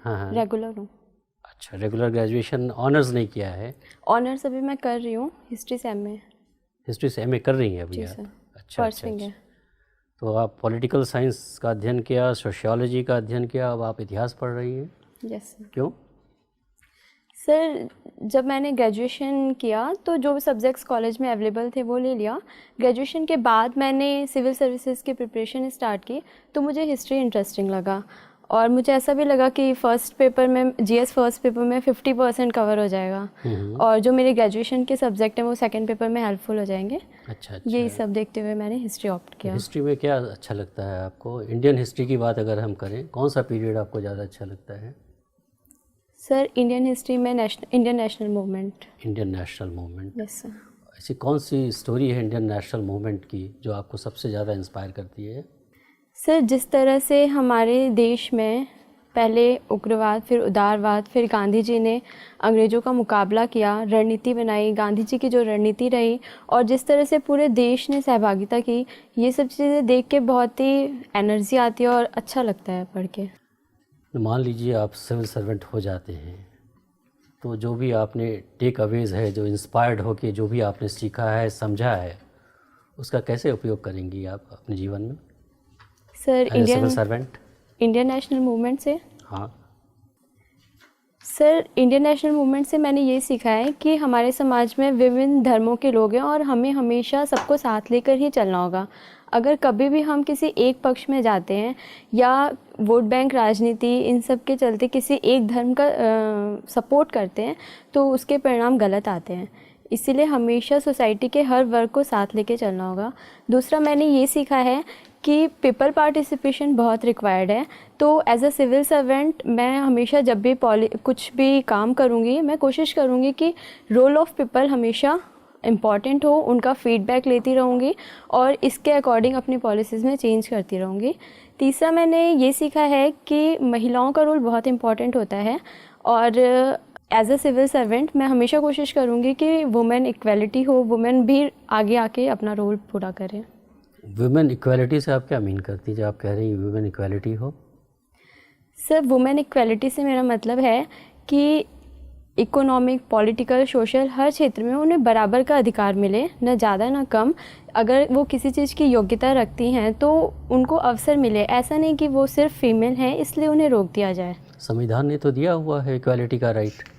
हाँ हाँ। रेगुलर हूँ। अच्छा, रेगुलर ग्रेजुएशन, ऑनर्स नहीं किया है? ऑनर्स अभी मैं कर रही हूँ, हिस्ट्री से एमए। हिस्ट्री से एमए कर रही हैं अभी जी आप? सर, अच्छा अच्छा परसुइंग अच्छा। है। तो आप पॉलिटिकल साइंस का अध्ययन किया, सोशियोलॉजी का अध्ययन किया, अब आप इतिहास पढ़ रही हैं, यस सर। क्यों? सर जब मैंने ग्रेजुएशन किया तो जो भी सब्जेक्ट्स कॉलेज में अवेलेबल थे वो ले लिया। ग्रेजुएशन के बाद मैंने सिविल सर्विसेज की प्रिपरेशन स्टार्ट की, तो मुझे हिस्ट्री इंटरेस्टिंग लगा और मुझे ऐसा भी लगा कि फर्स्ट पेपर में जीएस फर्स्ट पेपर में 50% कवर हो जाएगा और जो मेरे ग्रेजुएशन के सब्जेक्ट हैं वो सेकंड पेपर में हेल्पफुल हो जाएंगे। अच्छा यही अच्छा। सब देखते हुए मैंने हिस्ट्री ऑप्ट तो किया। हिस्ट्री में क्या अच्छा लगता है आपको? इंडियन हिस्ट्री की बात अगर हम करें, कौन सा पीरियड आपको ज़्यादा अच्छा लगता है? सर इंडियन हिस्ट्री में Indian national movement. Indian national movement. Yes sir. ऐसी कौन सी स्टोरी है इंडियन नेशनल मूवमेंट की जो आपको सबसे ज़्यादा इंस्पायर करती है? सर जिस तरह से हमारे देश में पहले उग्रवाद, फिर उदारवाद, फिर गांधी जी ने अंग्रेज़ों का मुकाबला किया, रणनीति बनाई, गांधी जी की जो रणनीति रही और जिस तरह से पूरे देश ने सहभागिता की, ये सब चीज़ें देख के बहुत ही एनर्जी आती है और अच्छा लगता है पढ़ के। मान लीजिए आप सिविल सर्वेंट हो जाते हैं, तो जो भी आपने टेक अवेज़ है, जो इंस्पायर्ड हो के जो भी आपने सीखा है, समझा है, उसका कैसे उपयोग करेंगी आप अपने जीवन में sir as a civil servant? Indian national movement से हाँ। सर इंडियन नेशनल मूवमेंट से मैंने ये सीखा है कि हमारे समाज में विभिन्न धर्मों के लोग हैं और हमें हमेशा सबको साथ लेकर ही चलना होगा। अगर कभी भी हम किसी एक पक्ष में जाते हैं या वोट बैंक राजनीति इन सब के चलते किसी एक धर्म का सपोर्ट करते हैं तो उसके परिणाम गलत आते हैं। इसीलिए हमेशा सोसाइटी के हर वर्ग को साथ लेके चलना होगा। दूसरा मैंने ये सीखा है कि पीपल पार्टिसिपेशन बहुत रिक्वायर्ड है, तो एज अ सिविल सर्वेंट मैं हमेशा जब भी कुछ भी काम करूँगी मैं कोशिश करूँगी कि रोल ऑफ पीपल हमेशा इम्पॉर्टेंट हो, उनका फीडबैक लेती रहूँगी और इसके अकॉर्डिंग अपनी पॉलिसीज़ में चेंज करती रहूँगी। तीसरा मैंने ये सीखा है कि महिलाओं का रोल बहुत इम्पॉर्टेंट होता है और एज अ सिविल सर्वेंट मैं हमेशा कोशिश करूँगी कि वुमेन इक्वलिटी हो, वुमेन भी आगे आके अपना रोल पूरा करें। वुमेन इक्वालिटी से आप क्या मीन करती हैं जब आप कह रही हैं वुमेन इक्वालिटी हो? सर वुमेन इक्वलिटी से मेरा मतलब है कि इकोनॉमिक, पॉलिटिकल, सोशल हर क्षेत्र में उन्हें बराबर का अधिकार मिले, न ज़्यादा न कम। अगर वो किसी चीज़ की योग्यता रखती हैं तो उनको अवसर मिले, ऐसा नहीं कि वो सिर्फ फीमेल हैं इसलिए उन्हें रोक दिया जाए। संविधान ने तो दिया हुआ है इक्वालिटी का राइट।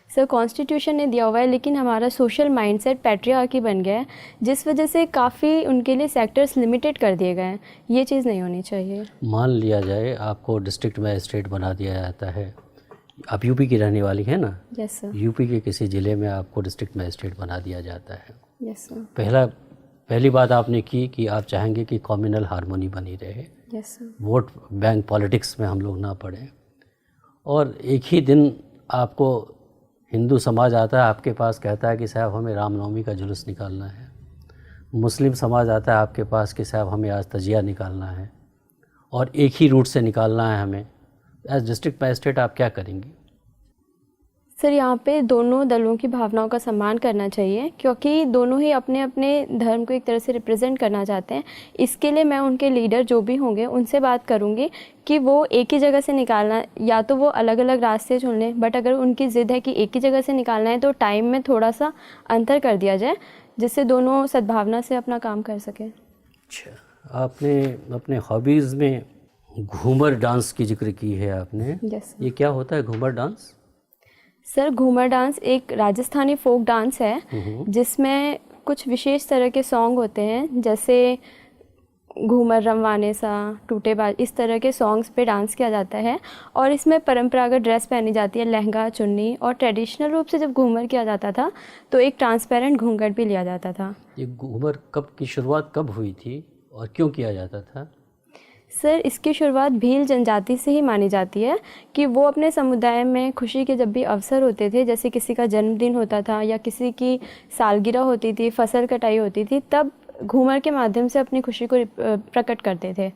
सर कॉन्स्टिट्यूशन ने दिया हुआ है लेकिन हमारा सोशल माइंडसेट पैट्रियार्की बन गया है जिस वजह से काफ़ी उनके लिए सेक्टर्स लिमिटेड कर दिए गए हैं। ये चीज़ नहीं होनी चाहिए। मान लिया जाए आपको डिस्ट्रिक्ट मैजिस्ट्रेट बना दिया जाता है, आप यूपी की रहने वाली हैं ना? Yes sir. यूपी के किसी ज़िले में आपको डिस्ट्रिक्ट मैजिस्ट्रेट बना दिया जाता है। Yes sir. पहली बात आपने की कि आप चाहेंगे कि कम्युनल हार्मोनी बनी रहे, yes sir. Vote bank politics में हम लोग ना पड़े। और एक ही दिन आपको हिंदू समाज आता है आपके पास, कहता है कि साहब हमें रामनवमी का जुलूस निकालना है। मुस्लिम समाज आता है आपके पास कि साहब हमें आज तजिया निकालना है और एक ही रूट से निकालना है हमें। एज डिस्ट्रिक्ट मैजिस्ट्रेट आप क्या करेंगी? सर यहाँ पे दोनों दलों की भावनाओं का सम्मान करना चाहिए क्योंकि दोनों ही अपने अपने धर्म को एक तरह से रिप्रेजेंट करना चाहते हैं। इसके लिए मैं उनके लीडर जो भी होंगे उनसे बात करूँगी कि वो एक ही जगह से निकालना, या तो वो अलग अलग रास्ते चुन लें, बट अगर उनकी ज़िद है कि एक ही जगह से निकालना है तो टाइम में थोड़ा सा अंतर कर दिया जाए जिससे दोनों सद्भावना से अपना काम कर सकें। अच्छा, आपने अपने हॉबीज़ में घूमर डांस की जिक्र की है आपने। यस। ये क्या होता है Ghoomar dance? Sir Ghoomar dance एक राजस्थानी फोक डांस है जिसमें कुछ विशेष तरह के सॉन्ग होते हैं, जैसे घूमर रमवाने सा, टूटे बाज, इस तरह के सॉन्ग्स पे डांस किया जाता है और इसमें परंपरागत ड्रेस पहनी जाती है, लहंगा चुन्नी, और ट्रेडिशनल रूप से जब घूमर किया जाता था तो एक ट्रांसपेरेंट घूंघट भी लिया जाता था। ये घूमर कब की शुरुआत कब हुई थी और क्यों किया जाता था? सर इसकी शुरुआत भील जनजाति से ही मानी जाती है कि वो अपने समुदाय में खुशी के जब भी अवसर होते थे, जैसे किसी का जन्मदिन होता था या किसी की सालगिरह होती थी, फसल कटाई होती थी, तब घूमर के माध्यम से अपनी खुशी को प्रकट करते थे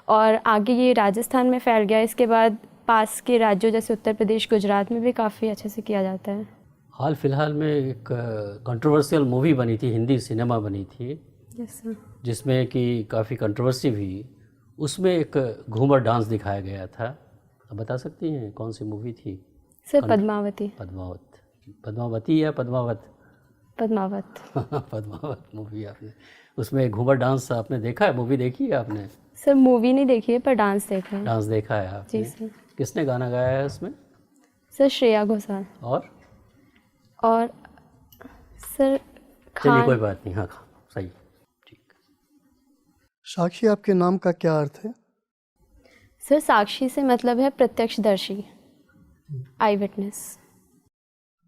और आगे ये राजस्थान में फैल गया। इसके बाद पास के राज्यों जैसे उत्तर प्रदेश, गुजरात में भी काफ़ी अच्छे से किया जाता है। हाल फिलहाल में एक कंट्रोवर्शियल मूवी बनी थी, हिंदी सिनेमा बनी थी। Yes sir. जिसमें कि काफ़ी कंट्रोवर्सी हुई। उसमें एक घूमर डांस दिखाया गया था, आप बता सकती हैं कौन सी मूवी थी? सर पद्मावती। पद्मावती या पद्मावत? पद्मावत। पद्मावत मूवी आपने, उसमें घूमर डांस आपने देखा है? मूवी देखी है आपने? सर मूवी नहीं देखी है पर डांस देखा है। डांस देखा है आपने? जी सर। किसने गाना गाया है उसमें? सर श्रेया घोषाल। और सर चलिए कोई खान। बात नहीं, हाँ सही, ठीक। साक्षी आपके नाम का क्या अर्थ है? सर साक्षी से मतलब है प्रत्यक्षदर्शी, आई विटनेस।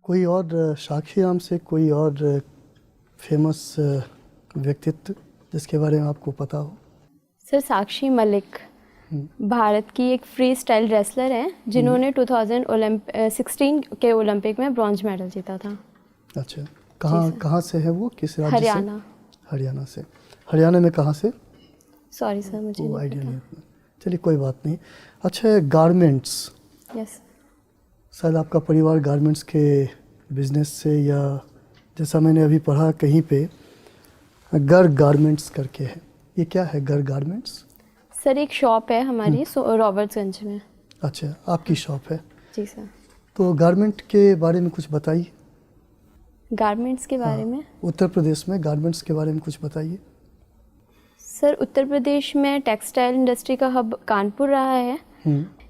कोई और साक्षी नाम से कोई और फेमस व्यक्तित्व जिसके बारे में आपको पता हो? सर साक्षी मलिक भारत की एक फ्री स्टाइल रेसलर हैं जिन्होंने 2016 के ओलंपिक में ब्रॉन्ज मेडल जीता था। अच्छा, कहाँ से है वो, किस राज्य से? हरियाणा। हरियाणा से। हरियाणा में कहाँ से? सॉरी सर मुझे वो नहीं आइडिया नहीं पता। है। चलिए कोई बात नहीं। अच्छा, गारमेंट्स, यस। शायद आपका परिवार गारमेंट्स के बिजनेस से, या जैसा मैंने अभी पढ़ा कहीं पे गर्ग गारमेंट्स करके है, ये क्या है गर्ग गारमेंट्स? सर एक शॉप है हमारी रॉबर्ट्सगंज में। अच्छा, आपकी शॉप है? जी सर। तो गारमेंट के बारे में कुछ बताइए। गारमेंट्स के बारे में? उत्तर प्रदेश में गारमेंट्स के बारे में कुछ बताइए। सर उत्तर प्रदेश में टेक्सटाइल इंडस्ट्री का हब कानपुर रहा है।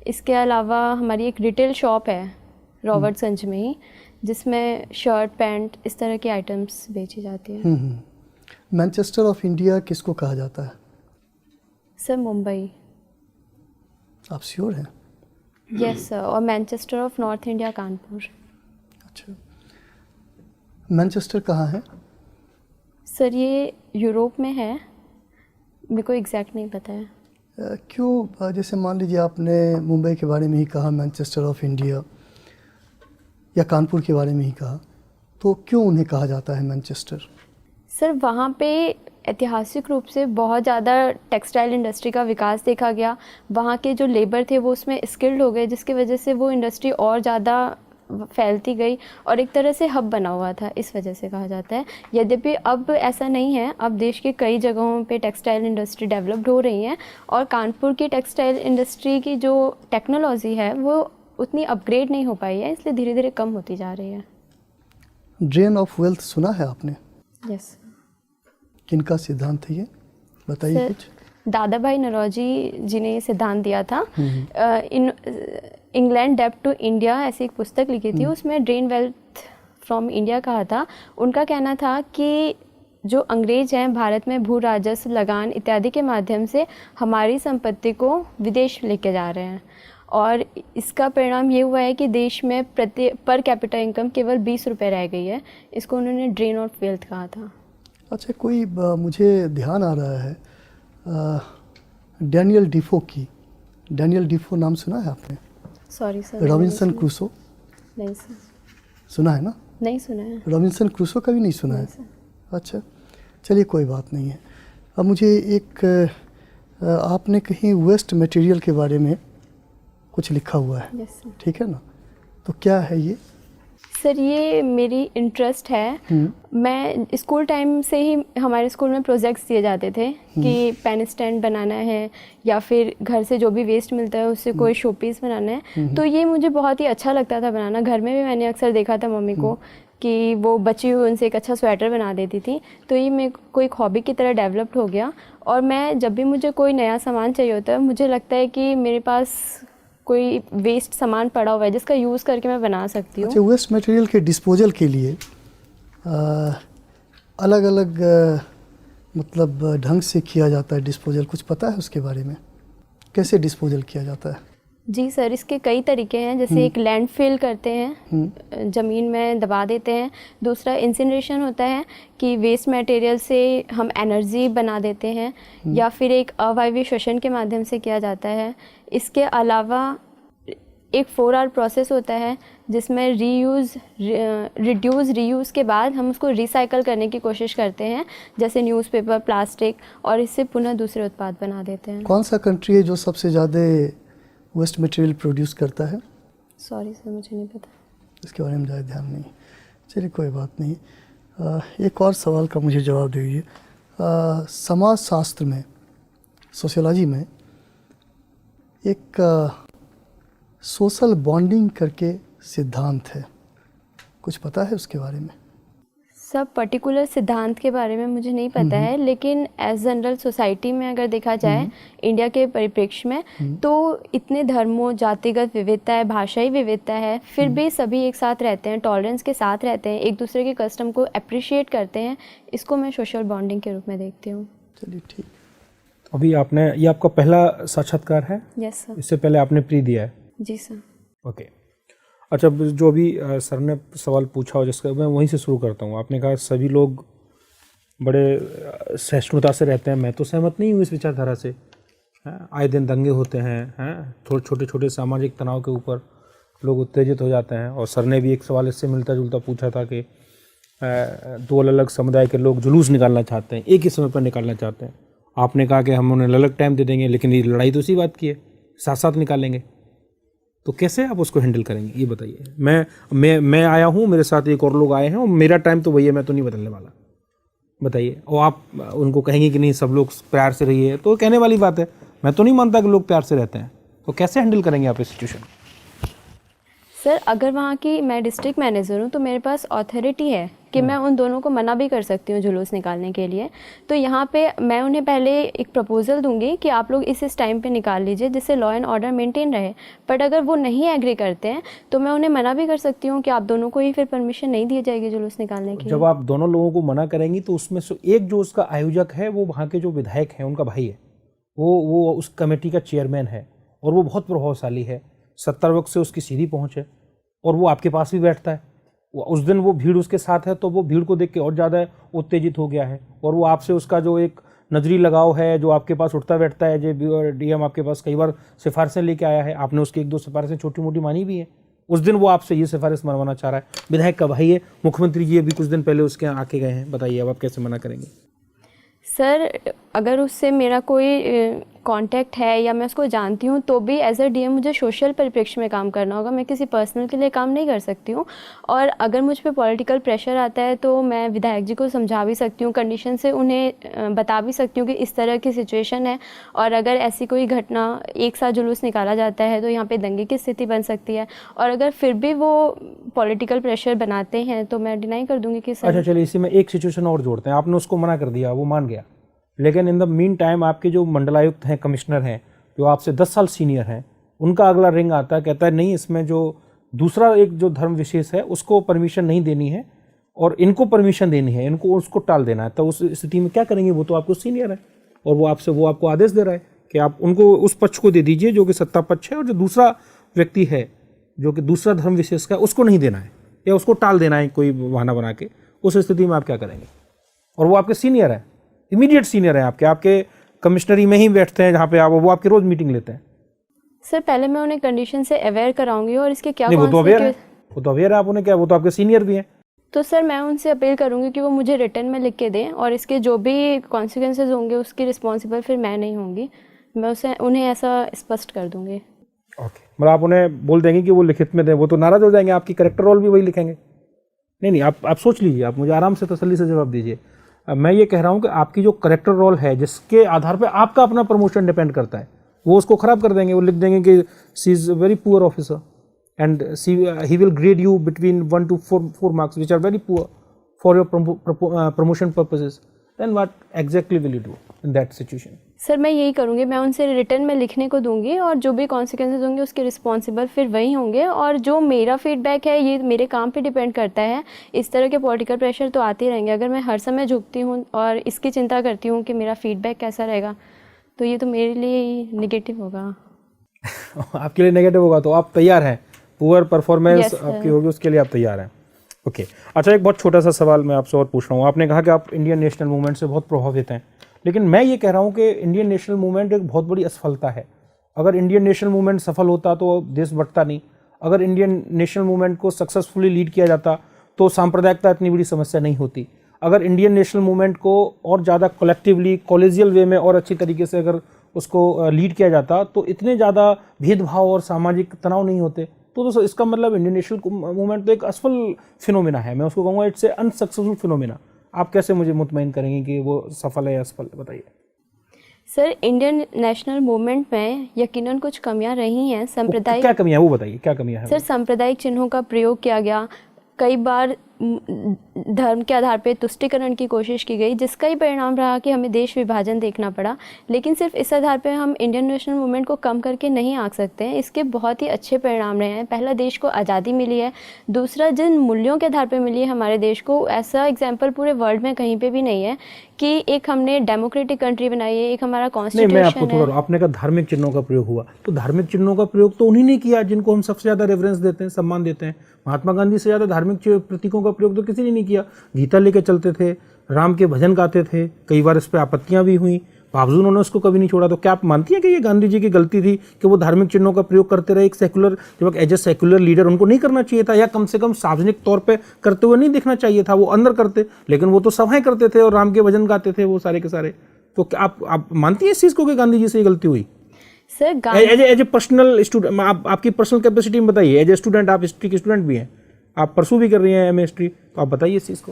इसके अलावा हमारी एक रिटेल शॉप है रॉबर्ट्सगंज में ही, जिसमें शर्ट पैंट इस तरह की आइटम्स बेची जाती है। मैनचेस्टर ऑफ इंडिया किसको कहा जाता है? सर मुंबई। आप श्योर हैं? Yes sir. और Manchester of North India Kanpur. अच्छा, मैनचेस्टर कहाँ है? सर ये यूरोप में है, मेरे को एग्जैक्ट नहीं पता है। क्यों, जैसे मान लीजिए आपने मुंबई के बारे में ही कहा, मैनचेस्टर ऑफ इंडिया, या कानपुर के बारे में ही कहा, तो क्यों उन्हें कहा जाता है मैनचेस्टर? सर वहाँ पे ऐतिहासिक रूप से बहुत ज़्यादा टेक्सटाइल इंडस्ट्री का विकास देखा गया। वहाँ के जो लेबर थे वो उसमें स्किल्ड हो गए, जिसकी वजह से वो इंडस्ट्री और ज़्यादा फैलती गई और एक तरह से हब बना हुआ था, इस वजह से कहा जाता है। यद्यपि अब ऐसा नहीं है, अब देश के कई जगहों पे टेक्सटाइल इंडस्ट्री डेवलप्ड हो रही है और कानपुर की टेक्सटाइल इंडस्ट्री की जो टेक्नोलॉजी है वो उतनी अपग्रेड नहीं हो पाई है, इसलिए धीरे धीरे कम होती जा रही है। ड्रेन ऑफ वेल्थ सुना है आपने? यस। किनका सिद्धांत है ये, बताइए कुछ। दादा भाई नौरोजी जी ने ये सिद्धांत दिया था। इंग्लैंड डेब्ट टू इंडिया ऐसी एक पुस्तक लिखी थी, उसमें ड्रेन वेल्थ फ्रॉम इंडिया कहा था। उनका कहना था कि जो अंग्रेज हैं भारत में भू राजस्व, लगान इत्यादि के माध्यम से हमारी संपत्ति को विदेश लेके जा रहे हैं और इसका परिणाम ये हुआ है कि देश में पर कैपिटा इनकम केवल 20 रुपये रह गई है। इसको उन्होंने ड्रेन ऑफ वेल्थ कहा था। अच्छा, कोई मुझे ध्यान आ रहा है डैनियल डिफो की। डैनियल डिफो नाम सुना है आपने? Sorry sir. Robinson Crusoe? नहीं सर। सुना है ना? नहीं सुना है। रॉबिन्सन क्रूसो का भी नहीं सुना है? अच्छा, चलिए कोई बात नहीं है। अब मुझे एक आपने कहीं वेस्ट मटेरियल के बारे में कुछ लिखा हुआ है। Yes sir. ठीक है ना, तो क्या है ये? सर ये मेरी इंटरेस्ट है। मैं स्कूल टाइम से ही हमारे स्कूल में प्रोजेक्ट्स दिए जाते थे कि पेन स्टैंड बनाना है या फिर घर से जो भी वेस्ट मिलता है उससे कोई शोपीस बनाना है। तो ये मुझे बहुत ही अच्छा लगता था बनाना। घर में भी मैंने अक्सर देखा था मम्मी को कि वो बची हुई उनसे एक अच्छा स्वेटर बना देती थी। तो ये मेरे को एक हॉबी की तरह डेवलप्ड हो गया और मैं जब भी मुझे कोई नया सामान चाहिए होता है, मुझे लगता है कि मेरे पास कोई वेस्ट सामान पड़ा हुआ है जिसका यूज़ करके मैं बना सकती हूँ। अच्छा, वेस्ट मटेरियल के डिस्पोजल के लिए अलग अलग मतलब ढंग से किया जाता है डिस्पोजल, कुछ पता है उसके बारे में? कैसे डिस्पोजल किया जाता है? जी सर, इसके कई तरीके हैं। जैसे एक लैंडफिल करते हैं, ज़मीन में दबा देते हैं। दूसरा इंसिनरेशन होता है कि वेस्ट मटेरियल से हम एनर्जी बना देते हैं, या फिर एक अवायवीय श्वसन के माध्यम से किया जाता है। इसके अलावा एक 4R प्रोसेस होता है जिसमें रिड्यूस रीयूज़ के बाद हम उसको रिसाइकल करने की कोशिश करते हैं, जैसे न्यूज़पेपर, प्लास्टिक, और इससे पुनः दूसरे उत्पाद बना देते हैं। कौन सा कंट्री है जो सबसे ज़्यादा वेस्ट मटेरियल प्रोड्यूस करता है? सॉरी सर, मुझे नहीं पता। इसके बारे में ज़्यादा ध्यान नहीं। चलिए कोई बात नहीं। एक और सवाल का मुझे जवाब दीजिए। समाज शास्त्र में, सोशियोलॉजी में एक सोशल बॉन्डिंग करके सिद्धांत है, कुछ पता है उसके बारे में? सब पर्टिकुलर सिद्धांत के बारे में मुझे नहीं पता है, लेकिन एज जनरल सोसाइटी में अगर देखा जाए इंडिया के परिप्रेक्ष्य में, तो इतने धर्मों, जातिगत विविधता है, भाषाई विविधता है, फिर भी सभी एक साथ रहते हैं, टॉलरेंस के साथ रहते हैं, एक दूसरे के कस्टम को अप्रिशिएट करते हैं। इसको मैं सोशल बॉन्डिंग के रूप में देखती हूँ। चलिए ठीक। अभी आपने, ये आपका पहला साक्षात्कार है? Yes sir. इससे पहले आपने प्री दिया है? जी सर। ओके। अच्छा, जो अभी सर ने सवाल पूछा हो जिसका मैं वहीं से शुरू करता हूँ। आपने कहा सभी लोग बड़े सहिष्णुता से रहते हैं। मैं तो सहमत नहीं हूँ इस विचारधारा से। आए दिन दंगे होते हैं, थोड़े छोटे छोटे सामाजिक तनाव के ऊपर लोग उत्तेजित हो जाते हैं। और सर ने भी एक सवाल इससे मिलता जुलता पूछा था कि दो अलग अलग समुदाय के लोग जुलूस निकालना चाहते हैं, एक ही समय पर निकालना चाहते हैं। आपने कहा कि हम उन्हें अलग टाइम दे देंगे, लेकिन ये लड़ाई तो उसी बात की है, साथ साथ निकालेंगे। तो कैसे आप उसको हैंडल करेंगे ये बताइए। मैं आया हूँ, मेरे साथ एक और लोग आए हैं और मेरा टाइम तो वही है, मैं तो नहीं बदलने वाला। बताइए। और आप उनको कहेंगे कि नहीं सब लोग प्यार से रहिए, तो कहने वाली बात है। मैं तो नहीं मानता कि लोग प्यार से रहते हैं। तो कैसे हैंडल करेंगे आप इस सिचुएशन? सर, अगर वहाँ की मैं डिस्ट्रिक्ट मैनेजर हूँ तो मेरे पास अथॉरिटी है कि मैं उन दोनों को मना भी कर सकती हूँ जुलूस निकालने के लिए। तो यहाँ पे मैं उन्हें पहले एक प्रपोजल दूंगी कि आप लोग इस टाइम पे निकाल लीजिए जिससे लॉ एंड ऑर्डर मेंटेन रहे। बट अगर वो नहीं एग्री करते हैं तो मैं उन्हें मना भी कर सकती हूँ कि आप दोनों को ही फिर परमिशन नहीं दी जाएगी जुलूस निकालने की। जब आप दोनों लोगों को मना करेंगी तो उसमें से एक जो उसका आयोजक है वो वहाँ के जो विधायक हैं उनका भाई है, वो उस कमेटी का चेयरमैन है और वो बहुत प्रभावशाली है। 70 वर्ष से उसकी सीधी पहुँच है और वो आपके पास भी बैठता है। उस दिन वो भीड़ उसके साथ है तो वो भीड़ को देख के और ज़्यादा उत्तेजित हो गया है और वो आपसे उसका जो एक नजरी लगाव है, जो आपके पास उठता बैठता है, जो डीएम आपके पास कई बार सिफारिशें लेके आया है, आपने उसकी 1-2 सिफारिशें छोटी मोटी मानी भी है। उस दिन वो आपसे ये सिफारिश मनवाना चाह रहा है। विधायक का भाई है, मुख्यमंत्री जी अभी कुछ दिन पहले उसके यहाँ आके गए हैं। बताइए अब आप कैसे मना करेंगे? सर, अगर उससे मेरा कोई कांटेक्ट है या मैं उसको जानती हूँ तो भी एज अ डीएम मुझे सोशल परिप्रेक्ष्य में काम करना होगा। मैं किसी पर्सनल के लिए काम नहीं कर सकती हूँ। और अगर मुझ पे पॉलिटिकल प्रेशर आता है तो मैं विधायक जी को समझा भी सकती हूँ, कंडीशन से उन्हें बता भी सकती हूँ कि इस तरह की सिचुएशन है और अगर ऐसी कोई घटना एक साथ जुलूस निकाला जाता है तो यहाँ पे दंगे की स्थिति बन सकती है। और अगर फिर भी वो पॉलिटिकल प्रेशर बनाते हैं तो मैं डिनाई कर दूँगी कि सर। अच्छा चलिए, इसी में एक सिचुएशन और जोड़ते हैं। आपने उसको मना कर दिया, वो मान गया, लेकिन इन द मीन टाइम आपके जो मंडलायुक्त हैं, कमिश्नर हैं, जो आपसे 10 साल सीनियर हैं, उनका अगला रिंग आता है, कहता है नहीं इसमें जो दूसरा एक जो धर्म विशेष है उसको परमिशन नहीं देनी है और इनको परमिशन देनी है, इनको उसको टाल देना है। तो उस स्थिति में क्या करेंगे? वो तो आपको सीनियर है और वो आपको आदेश दे रहा है कि आप उनको उस पक्ष को दे दीजिए जो कि सत्ता पक्ष है, और जो दूसरा व्यक्ति है जो कि दूसरा धर्म विशेष का, उसको नहीं देना है या उसको टाल देना है कोई बहाना बना के। उस स्थिति में आप क्या करेंगे? और वो आपके सीनियर है, इमीडिएट सीनियर हैं आपके कमिश्नरी में ही बैठते हैं जहाँ पे आप, वो आपकी रोज मीटिंग लेते हैं। सर, पहले मैं उन्हें कंडीशन से अवेयर कराऊंगी और इसके क्या वो तो अवेयर है, आप उन्हें क्या, वो तो आपके सीनियर भी हैं। तो सर मैं उनसे अपील करूंगी कि वो मुझे रिटर्न में लिख के दें और इसके जो भी कॉन्सिक्वेंसेज होंगे उसकी रिस्पॉन्सिबल फिर मैं नहीं होंगी। मैं उन्हें ऐसा स्पष्ट कर दूंगी। ओके, मतलब आप उन्हें बोल देंगे कि वो लिखित में दें। वो तो नाराज हो जाएंगे, आपकी करेक्टर रोल भी वही लिखेंगे। नहीं, आप सोच लीजिए, आप मुझे आराम से तसल्ली से जवाब दीजिए। मैं ये कह रहा हूँ कि आपकी जो करेक्टर रोल है जिसके आधार पे आपका अपना प्रमोशन डिपेंड करता है, वो उसको खराब कर देंगे। वो लिख देंगे कि she is very poor officer and he will grade you between 1 to 4 marks which are very poor for your promotion purposes. Then what exactly will you do in that situation? Sir मैं यही करूँगी, मैं उनसे return में लिखने को दूंगी और जो भी कॉन्सिक्वेंसेज होंगे उसके रिस्पॉन्सिबल फिर वही होंगे। और जो मेरा फीडबैक है ये मेरे काम पे डिपेंड करता है। इस तरह के पॉलिटिकल प्रेशर तो आते ही रहेंगे। अगर मैं हर समय झुकती हूँ और इसकी चिंता करती हूँ कि मेरा फीडबैक कैसा रहेगा तो ये तो मेरे लिए ही नेगेटिव होगा। आपके लिए नेगेटिव होगा तो आप तैयार हैं? पुअर परफॉर्मेंस आपकी होगी उसके लिए आप तैयार हैं? ओके। अच्छा, एक बहुत छोटा सा सवाल मैं आपसे और पूछ रहा हूँ। आपने कहा कि आप इंडियन नेशनल मूवमेंट से बहुत प्रभावित हैं, लेकिन मैं ये कह रहा हूँ कि इंडियन नेशनल मूवमेंट एक बहुत बड़ी असफलता है। अगर इंडियन नेशनल मूवमेंट सफल होता तो देश बढ़ता नहीं। अगर इंडियन नेशनल मूवमेंट को सक्सेसफुली लीड किया जाता तो सांप्रदायिकता इतनी बड़ी समस्या नहीं होती। अगर इंडियन नेशनल मूवमेंट को और ज़्यादा कलेक्टिवली कॉलेजियल वे में और अच्छी तरीके से अगर उसको लीड किया जाता तो इतने ज़्यादा भेदभाव और सामाजिक तनाव नहीं होते। तो इसका मतलब इंडियन नेशनल मूवमेंट तो एक असफल फिनोमिना है। मैं उसको कहूँगा इट्स ए अनसक्सेसफुल फिनोमिना। आप कैसे मुझे मुतमईन करेंगे कि वो सफल है या असफल है? बताइए। सर इंडियन नेशनल मूवमेंट में यकीनन कुछ कमियां रही हैं। सांप्रदायिक क्या कमियां है वो बताइए, क्या कमियां है? सर सांप्रदायिक चिन्हों का प्रयोग किया गया, कई बार धर्म के आधार पर तुष्टीकरण की कोशिश की गई, जिसका ही परिणाम रहा कि हमें देश विभाजन देखना पड़ा। लेकिन सिर्फ इस आधार पर हम इंडियन नेशनल मूवमेंट को कम करके नहीं आंक सकते हैं। इसके बहुत ही अच्छे परिणाम रहे हैं। पहला, देश को आज़ादी मिली है। दूसरा, जिन मूल्यों के आधार पर मिली है हमारे देश को, ऐसा एग्जाम्पल पूरे वर्ल्ड में कहीं पर भी नहीं है कि एक हमने डेमोक्रेटिक कंट्री बनाई है, एक हमारा नहीं, कॉन्स्टिट्यूशन मैं आपको है। थोड़ा, आपने कहा धार्मिक चिन्हों का प्रयोग हुआ, तो धार्मिक चिन्हों का प्रयोग तो उन्हीं ने किया जिनको हम सबसे ज्यादा रेफरेंस देते हैं, सम्मान देते हैं। महात्मा गांधी से ज्यादा धार्मिक प्रतीकों का प्रयोग तो किसी ने नहीं किया। गीता लेके चलते थे, राम के भजन गाते थे, कई बार इस पर आपत्तियां भी हुई, बावजूद उन्होंने उसको कभी नहीं छोड़ा। तो क्या आप मानती हैं कि ये गांधी जी की गलती थी कि वो धार्मिक चिन्हों का प्रयोग करते रहे? एक सेकुलर, जब एज ए सेकुलर लीडर उनको नहीं करना चाहिए था, या कम से कम सार्वजनिक तौर पे करते हुए नहीं देखना चाहिए था? वो अंदर करते, लेकिन वो तो सभाएं करते थे और राम के भजन गाते थे वो सारे के सारे। तो क्या आप मानती हैं इस चीज़ को कि गांधी जी से ये गलती हुई? Sir as a personal student, आपकी पर्सनल कैपेसिटी में बताइए। एज ए स्टूडेंट, आप हिस्ट्री के स्टूडेंट भी हैं, आप परसू भी कर रही हैं एमए हिस्ट्री, तो आप बताइए इस चीज़ को।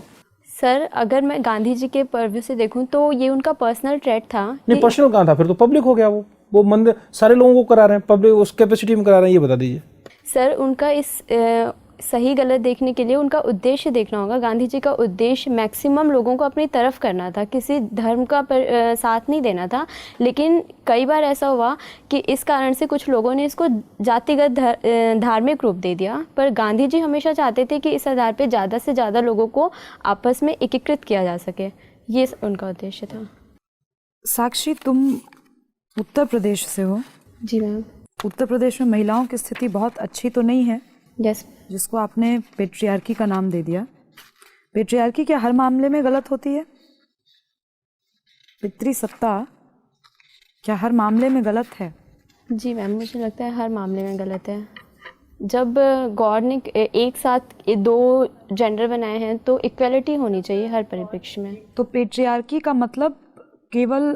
सर अगर मैं गांधी जी के पर्व्यू से देखूं तो ये उनका पर्सनल ट्रेट था। नहीं, पर्सनल कहाँ था? फिर तो पब्लिक हो गया। वो मंदिर सारे लोगों को करा रहे हैं, पब्लिक उस कैपेसिटी में करा रहे हैं, ये बता दीजिए। सर उनका इस सही गलत देखने के लिए उनका उद्देश्य देखना होगा। गांधी जी का उद्देश्य मैक्सिमम लोगों को अपनी तरफ करना था, किसी धर्म का साथ नहीं देना था। लेकिन कई बार ऐसा हुआ कि इस कारण से कुछ लोगों ने इसको जातिगत धार्मिक रूप दे दिया। पर गांधी जी हमेशा चाहते थे कि इस आधार पर ज़्यादा से ज़्यादा लोगों को आपस में एकीकृत किया जा सके, ये उनका उद्देश्य था। साक्षी, तुम उत्तर प्रदेश से हो। जी मैम। उत्तर प्रदेश में महिलाओं की स्थिति बहुत अच्छी तो नहीं है, यस, जिसको आपने पेट्रियार्की का नाम दे दिया। पेट्रियार्की क्या हर मामले में गलत होती है? पितृसत्ता क्या हर मामले में गलत है? जी मैम, मुझे लगता है हर मामले में गलत है। जब गॉड ने एक साथ दो जेंडर बनाए हैं तो इक्वलिटी होनी चाहिए हर परिप्रेक्ष्य में। तो पेट्रियार्की का मतलब केवल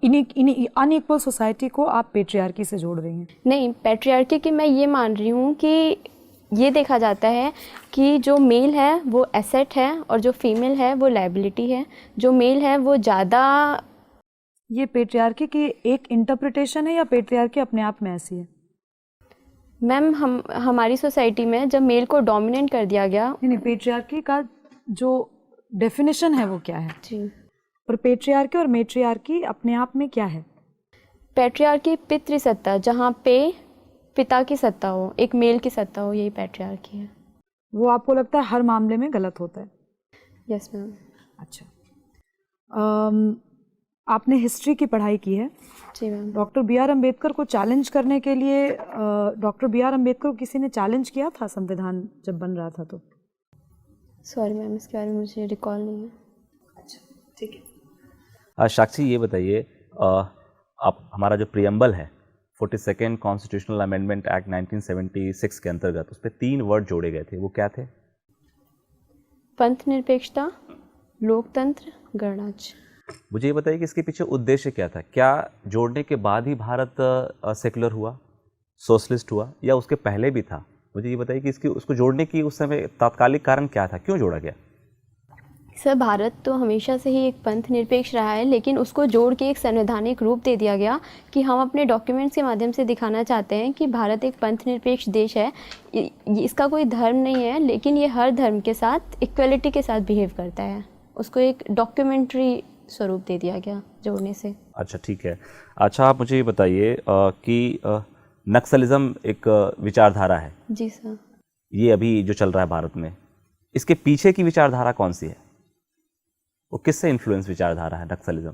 अनइक्वल सोसाइटी को आप पेट्रियार्की से जोड़ रही हैं? नहीं, पेट्रियार्की की मैं ये मान रही हूँ कि ये देखा जाता है कि जो मेल है वो एसेट है और जो फीमेल है वो लायबिलिटी है। जो मेल है वो ज़्यादा। ये पेट्रियार्की की एक इंटरप्रिटेशन है या पेट्रियार्की अपने आप में ऐसी है? मैम, हमारी सोसाइटी में जब मेल को डोमिनेट कर दिया गया। नहीं, पेट्रियार्की का जो डेफिनेशन है वो क्या है? जी, और पेट्रियार्की और मेट्रियार्की अपने आप में क्या है? पेट्रियार्की पितृसत्ता, जहाँ पे पिता की सत्ता हो, एक मेल की सत्ता हो, यही पेट्रियार्की है। वो आपको लगता है हर मामले में गलत होता है? Yes ma'am. अच्छा, आपने हिस्ट्री की पढ़ाई की है। जी ma'am. Doctor B R Ambedkar को चैलेंज करने के लिए डॉक्टर बी आर अम्बेडकर को किसी ने चैलेंज किया था संविधान जब बन रहा था? तो सॉरी मैम, इसके बारे में मुझे रिकॉल नहीं है। अच्छा, ठीक है। साक्षी, ये बताइए, आप हमारा जो प्रियम्बल है 42nd कॉन्स्टिट्यूशनल अमेंडमेंट एक्ट 1976 के अंतर्गत उस पर 3 वर्ड जोड़े गए थे, वो क्या थे? पंथ निरपेक्षता, लोकतंत्र, गणराज्य। मुझे ये बताइए कि इसके पीछे उद्देश्य क्या था? क्या जोड़ने के बाद ही भारत सेकुलर हुआ, सोशलिस्ट हुआ, या उसके पहले भी था? मुझे ये बताइए कि उसको जोड़ने की उस समय तात्कालिक कारण क्या था, क्यों जोड़ा गया? सर, भारत तो हमेशा से ही एक पंथ निरपेक्ष रहा है, लेकिन उसको जोड़ के एक संवैधानिक रूप दे दिया गया कि हम अपने डॉक्यूमेंट्स के माध्यम से दिखाना चाहते हैं कि भारत एक पंथ निरपेक्ष देश है। इसका कोई धर्म नहीं है, लेकिन ये हर धर्म के साथ इक्वलिटी के साथ बिहेव करता है। उसको एक डॉक्यूमेंट्री स्वरूप दे दिया गया जोड़ने से। अच्छा, ठीक है। अच्छा, आप मुझे ये बताइए कि नक्सलिज्म एक विचारधारा है। जी सर। ये अभी जो चल रहा है भारत में, इसके पीछे की विचारधारा कौन सी है? वो किससे इन्फ्लुएंस विचारधारा है नक्सलिज्म?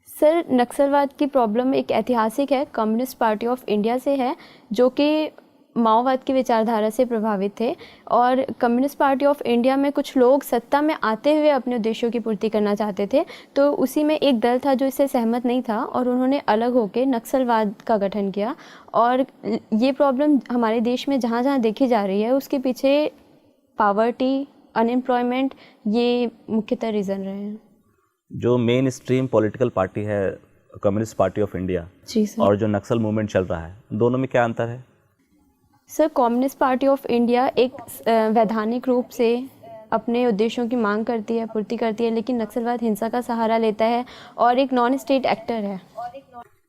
सर, नक्सलवाद की प्रॉब्लम एक ऐतिहासिक है, कम्युनिस्ट पार्टी ऑफ इंडिया से है, जो कि माओवाद की विचारधारा से प्रभावित थे। और कम्युनिस्ट पार्टी ऑफ इंडिया में कुछ लोग सत्ता में आते हुए अपने उद्देश्यों की पूर्ति करना चाहते थे, तो उसी में एक दल था जो इससे सहमत नहीं था और उन्होंने अलग होकर नक्सलवाद का गठन किया। और ये प्रॉब्लम हमारे देश में जहाँ जहाँ देखी जा रही है, उसके पीछे पावर्टी, अनएम्प्लॉयमेंट, ये मुख्यतः रीज़न रहे हैं। जो मेन स्ट्रीम पॉलिटिकल पार्टी है कम्युनिस्ट पार्टी ऑफ इंडिया, जी सर, और जो नक्सल मूवमेंट चल रहा है, दोनों में क्या अंतर है? Sir, communist party of India एक वैधानिक रूप से अपने उद्देश्यों की मांग करती है, पूर्ति करती है, लेकिन नक्सलवाद हिंसा का सहारा लेता है और एक नॉन स्टेट एक्टर है।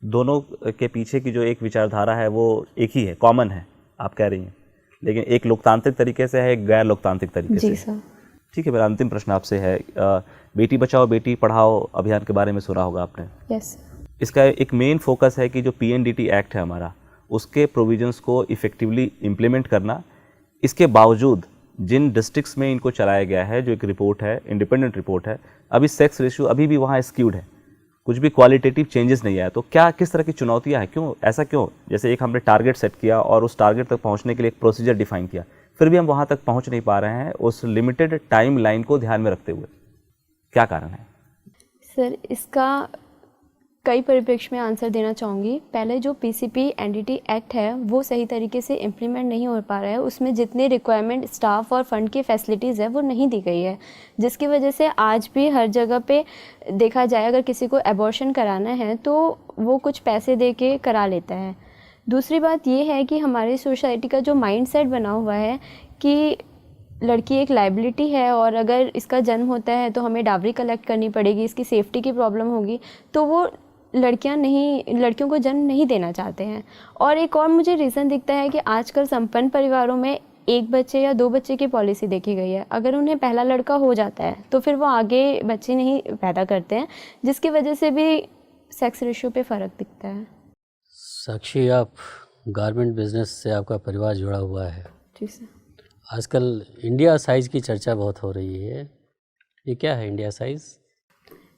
दोनों के पीछे की जो एक विचारधारा है वो एक ही है, कॉमन है, आप कह रही हैं, लेकिन एक लोकतांत्रिक तरीके से है, एक गैर लोकतांत्रिक तरीके से जी है। सर। ठीक है, मेरा अंतिम प्रश्न आपसे है, बेटी बचाओ बेटी पढ़ाओ अभियान के बारे में सुना होगा आपने। यस। इसका एक मेन फोकस है कि जो PNDT एक्ट है हमारा, उसके प्रोविजंस को इफ़ेक्टिवली इम्प्लीमेंट करना। इसके बावजूद जिन डिस्ट्रिक्ट्स में इनको चलाया गया है, जो एक रिपोर्ट है, इंडिपेंडेंट रिपोर्ट है, अभी सेक्स रेशियो अभी भी वहाँ स्क्यूड है, कुछ भी क्वालिटेटिव चेंजेस नहीं आया। तो क्या किस तरह की चुनौतियाँ हैं, क्यों ऐसा क्यों? जैसे एक हमने टारगेट सेट किया और उस टारगेट तक पहुँचने के लिए एक प्रोसीजर डिफाइन किया, फिर भी हम वहाँ तक पहुँच नहीं पा रहे हैं उस लिमिटेड टाइम लाइन को ध्यान में रखते हुए, क्या कारण है? सर, इसका कई परिप्रेक्ष्य में आंसर देना चाहूँगी। पहले जो PCP-NDT एक्ट है वो सही तरीके से इम्प्लीमेंट नहीं हो पा रहा है, उसमें जितने रिक्वायरमेंट स्टाफ और फंड की फैसिलिटीज़ है वो नहीं दी गई है, जिसकी वजह से आज भी हर जगह पे देखा जाए अगर किसी को एबॉर्शन कराना है तो वो कुछ पैसे दे के करा लेता है। दूसरी बात ये है कि हमारी सोसाइटी का जो माइंडसेट बना हुआ है कि लड़की एक लाइबिलिटी है और अगर इसका जन्म होता है तो हमें डावरी कलेक्ट करनी पड़ेगी, इसकी सेफ्टी की प्रॉब्लम होगी, तो वो लड़कियों को जन्म नहीं देना चाहते हैं। और एक और मुझे रीज़न दिखता है कि आजकल संपन्न परिवारों में 1 बच्चे या 2 बच्चे की पॉलिसी देखी गई है। अगर उन्हें पहला लड़का हो जाता है तो फिर वो आगे बच्चे नहीं पैदा करते हैं, जिसकी वजह से भी सेक्स रेशियो पे फ़र्क दिखता है। साक्षी, आप गारमेंट बिजनेस से आपका परिवार जुड़ा हुआ है। जी सर। आजकल इंडिया साइज़ की चर्चा बहुत हो रही है, ये क्या है इंडिया साइज़?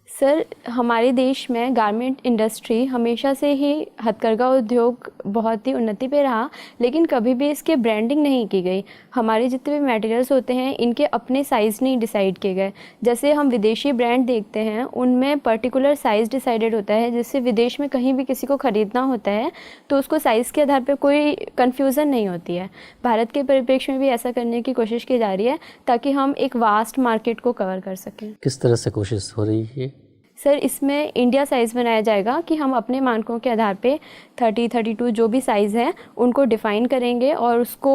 सर, हमारे देश में गारमेंट इंडस्ट्री हमेशा से ही हथकरघा उद्योग बहुत ही उन्नति पे रहा, लेकिन कभी भी इसके ब्रांडिंग नहीं की गई। हमारे जितने भी मटेरियल्स होते हैं इनके अपने साइज़ नहीं डिसाइड किए गए। जैसे हम विदेशी ब्रांड देखते हैं उनमें पर्टिकुलर साइज़ डिसाइडेड होता है, जिससे विदेश में कहीं भी किसी को ख़रीदना होता है तो उसको साइज़ के आधार पर कोई कन्फ्यूज़न नहीं होती है। भारत के परिप्रेक्ष्य में भी ऐसा करने की कोशिश की जा रही है ताकि हम एक वास्ट मार्केट को कवर कर सकें। किस तरह से कोशिश हो रही है? सर, इसमें इंडिया साइज़ बनाया जाएगा कि हम अपने मानकों के आधार पे 30, 32 जो भी साइज़ है उनको डिफ़ाइन करेंगे और उसको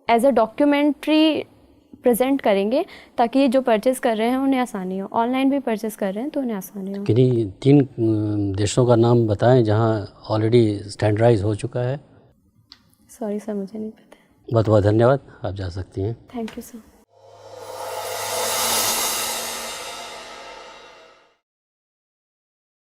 एज अ डॉक्यूमेंट्री प्रेजेंट करेंगे ताकि जो परचेज़ कर रहे हैं उन्हें आसानी हो। ऑनलाइन भी परचेज़ कर रहे हैं तो उन्हें आसानी हो। किन्हीं 3 देशों का नाम बताएं जहां ऑलरेडी स्टैंडर्डाइज हो चुका है। सॉरी सर, मुझे नहीं पता। बहुत बहुत धन्यवाद, आप जा सकती हैं। Thank you sir.